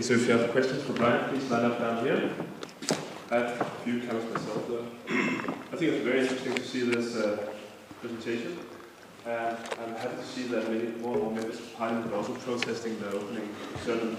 so if you have questions for Brian, please line up down here. I have a few comments myself though. I think it's very interesting to see this presentation. I'm happy to see that more and more members of Parliament are also protesting the opening of certain,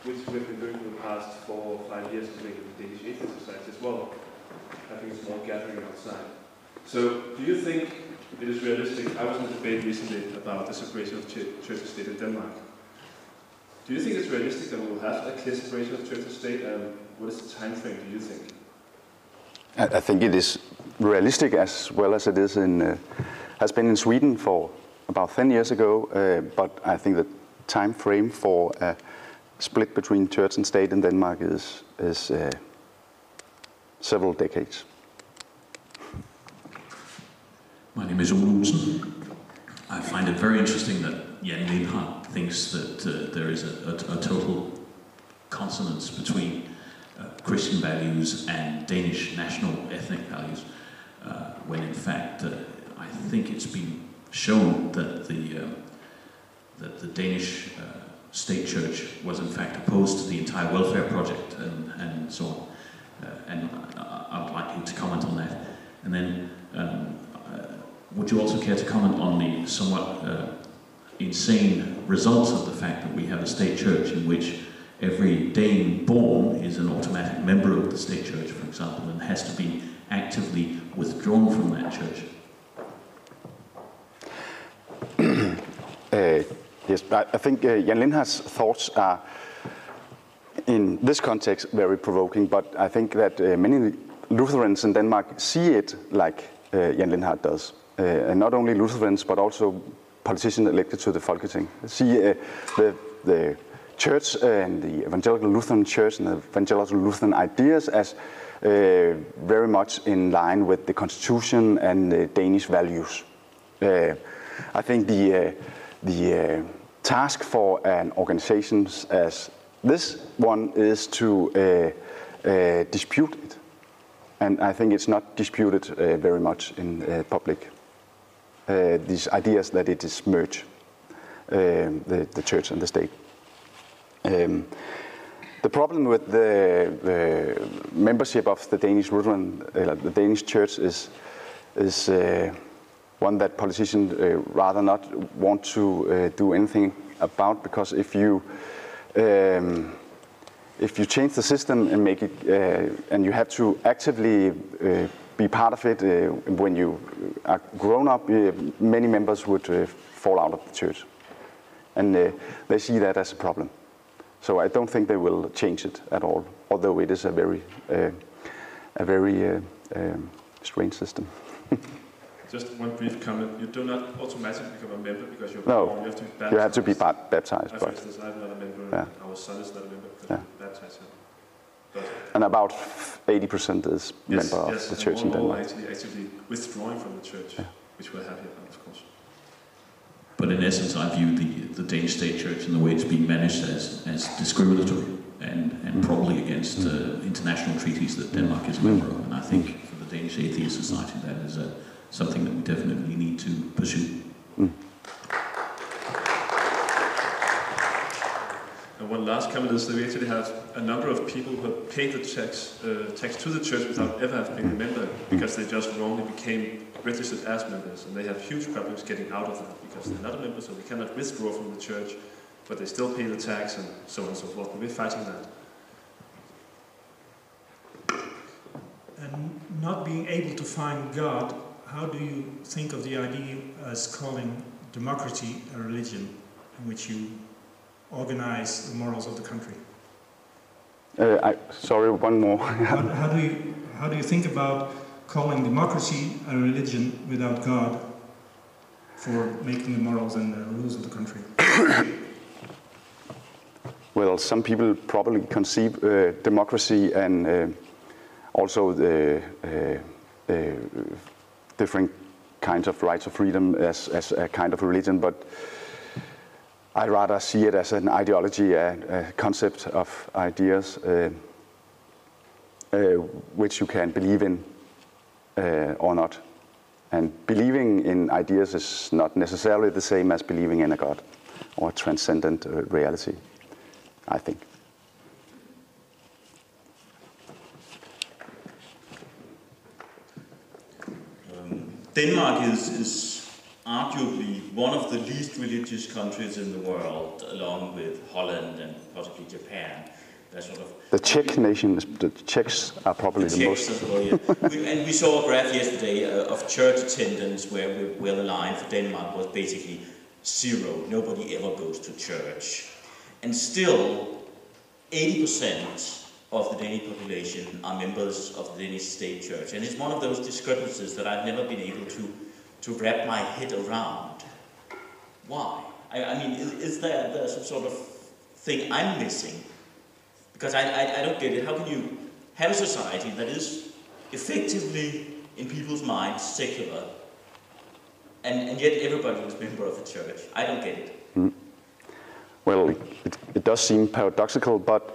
which we've been doing for the past 4 or 5 years, including the Danish Atheist Society as well. I think it's more gathering outside. So, do you think it is realistic? I was in a debate recently about the separation of church and state in Denmark. Do you think it's realistic that we will have a clear separation of church and state, and what is the time frame, do you think? I think it is realistic as well as it is has been in Sweden for about 10 years ago, but I think the time frame for a split between church and state in Denmark is several decades. My name is Ole Olsen. I find it very interesting that Jan Lindhardt thinks that there is a total consonance between Christian values and Danish national ethnic values, when in fact I think it's been shown that the Danish state church was in fact opposed to the entire welfare project and so on. And I would like you to comment on that. And then would you also care to comment on the somewhat insane results of the fact that we have a state church in which every Dane born is an automatic member of the state church, for example, and has to be actively withdrawn from that church? Yes, I think Jan Lindhardt's thoughts are, in this context, very provoking, but I think that many Lutherans in Denmark see it like Jan Lindhardt does. And not only Lutherans, but also politicians elected to the Folketing. See the church and the evangelical Lutheran church and the evangelical Lutheran ideas as very much in line with the constitution and the Danish values. I think the task for an organization as this one is to dispute it. And I think it's not disputed very much in public. These ideas that it is merged, the church and the state. The problem with the membership of the Danish Lutheran, the Danish Church, is one that politicians rather not want to do anything about, because if you change the system and make it, and you have to actively be part of it when you are grown up, many members would fall out of the church, and they see that as a problem. So I don't think they will change it at all, although it is a very strange system. Just one brief comment. You do not automatically become a member because you're born. You have to be baptized. You have to be baptized. For instance, I'm not a member. Yeah. Our son is not a member because we're baptized. But and about 80% is member of the church in Denmark. Actually withdrawing from the church, which we're happy about, of course. But in essence, I view the Danish state church and the way it's being managed as discriminatory and probably against international treaties that Denmark is a member of. And I think for the Danish Atheist Society, that is something that we definitely need to pursue. And one last comment is that we actually have a number of people who have paid the tax to the church without ever having been a member, because they just wrongly became registered as members, and they have huge problems getting out of that because they're not a member, so they cannot withdraw from the church, but they still pay the tax and so on and so forth. But we're fighting that. And not being able to find God, how do you think of the idea as calling democracy a religion in which you organize the morals of the country? Sorry, one more. How do you think about calling democracy a religion without God for making the morals and the rules of the country? Well, some people probably conceive democracy and also the different kinds of rights of freedom as a kind of religion, but I rather see it as an ideology, a concept of ideas which you can believe in or not. And believing in ideas is not necessarily the same as believing in a God or a transcendent reality, I think. Denmark is arguably one of the least religious countries in the world, along with Holland and possibly Japan. They're sort of the Czech nation, the Czechs are probably the most. As well, yeah. And we saw a graph yesterday of church attendance where the line for Denmark was basically 0. Nobody ever goes to church. And still, 80% of the Danish population are members of the Danish State Church. And it's one of those discrepancies that I've never been able to wrap my head around. Why? I mean, is there some sort of thing I'm missing? Because I don't get it. How can you have a society that is effectively, in people's minds, secular, and yet everybody is a member of the church? I don't get it. Mm. Well, it does seem paradoxical, but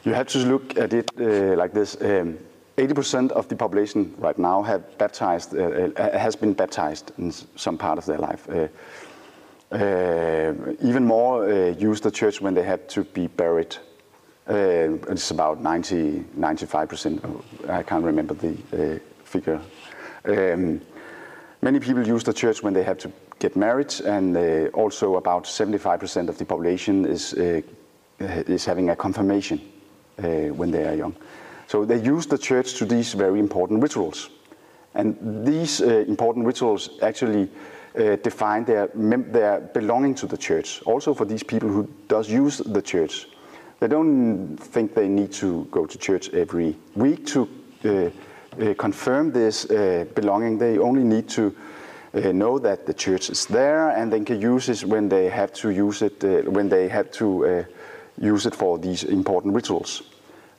you have to look at it like this. 80% of the population right now has been baptized in some part of their life. Even more use the church when they had to be buried. It's about 95%. I can't remember the figure. Many people use the church when they have to get married, and also about 75% of the population is having a confirmation when they are young. So they use the church to these very important rituals. And these important rituals actually define their belonging to the church. Also for these people who does use the church. They don't think they need to go to church every week to confirm this belonging. They only need to know that the church is there, and they can use it when they have to use it, use it for these important rituals.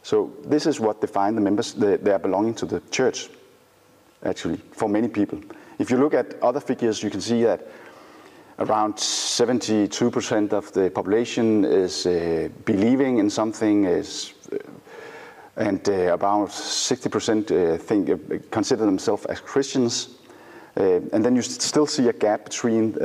So this is what defines the members, their belonging to the church, actually, for many people. If you look at other figures, you can see that around 72% of the population is believing in something, and about 60% consider themselves as Christians. And then you still see a gap between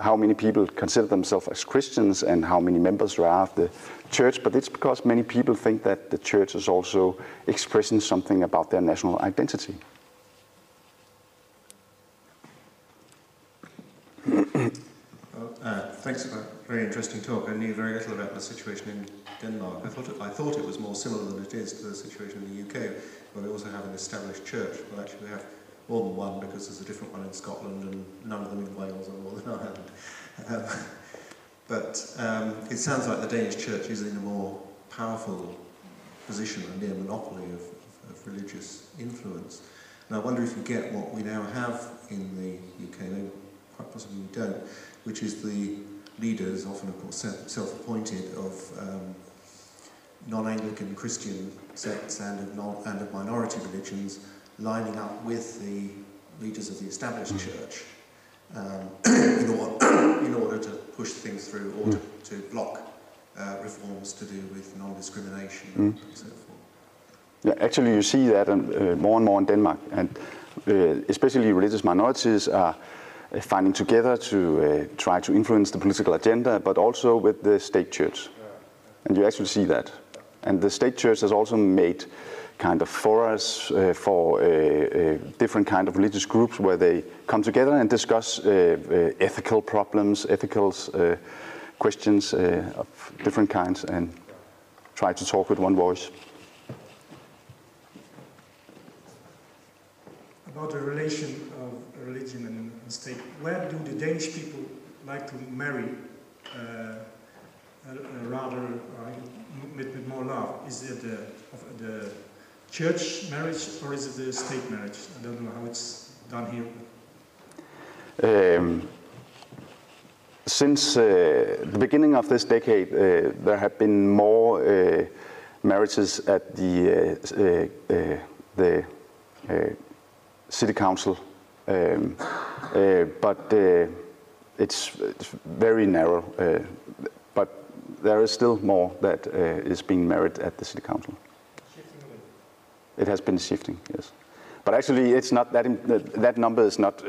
how many people consider themselves as Christians and how many members there are of the church. But it's because many people think that the church is also expressing something about their national identity. Thanks for a very interesting talk. I knew very little about the situation in Denmark. I thought it was more similar than it is to the situation in the UK, where we also have an established church. Well, actually, we have more than one, because there's a different one in Scotland and none of them in Wales or Northern Ireland. But it sounds like the Danish church is in a more powerful position, a near monopoly of religious influence. And I wonder if you get what we now have in the UK, maybe quite possibly we don't, which is the leaders, often of course self-appointed, of non-Anglican Christian sects and of minority religions, lining up with the leaders of the established church in order to push things through or to block reforms to do with non-discrimination and so forth. Yeah, actually you see that more and more in Denmark, and especially religious minorities are finding together to try to influence the political agenda, but also with the state church. And you actually see that. And the state church has also made kind of forums for different kind of religious groups where they come together and discuss ethical problems, ethical questions of different kinds, and try to talk with one voice. About the relation of religion and state, where do the Danish people like to marry rather with more love? Is it the church marriage or is it the state marriage? I don't know how it's done here. Since the beginning of this decade, there have been more marriages at the city council, but it's very narrow. But there is still more that is being married at the city council. It has been shifting, yes. But actually, it's not that number is not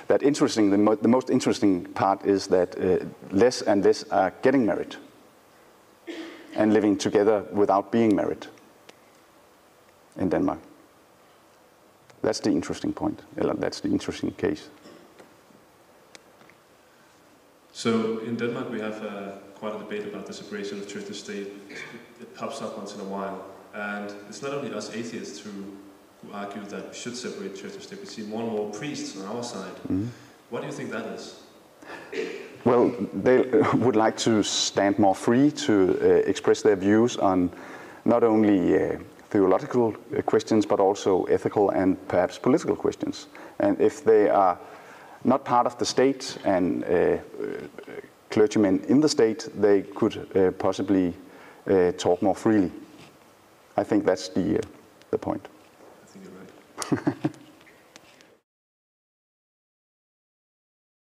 that interesting. The most interesting part is that less and less are getting married and living together without being married in Denmark. That's the interesting point. That's the interesting case. So in Denmark we have quite a debate about the separation of church and state. It pops up once in a while. And it's not only us atheists who argue that we should separate church and state. We see more and more priests on our side. Mm-hmm. What do you think that is? Well, they would like to stand more free to express their views on not only theological questions, but also ethical and perhaps political questions. And if they are not part of the state and clergymen in the state, they could possibly talk more freely. I think that's the point. I think you're right.